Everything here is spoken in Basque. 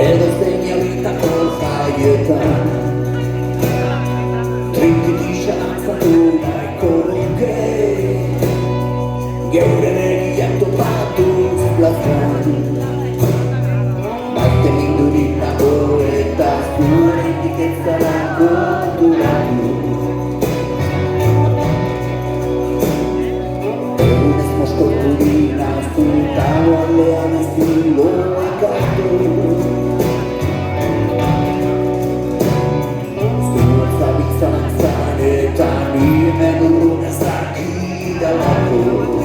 edo zein jaietan trinkitisa dantzatu nahiko nuke geure begiak topatuz plazan maite mindurik nago eta zurenik ez zara konturatu egunez mozkortu dira zutau aldean ezin loak hartu Zabitzan eta ni hemen urrun ez dakidalako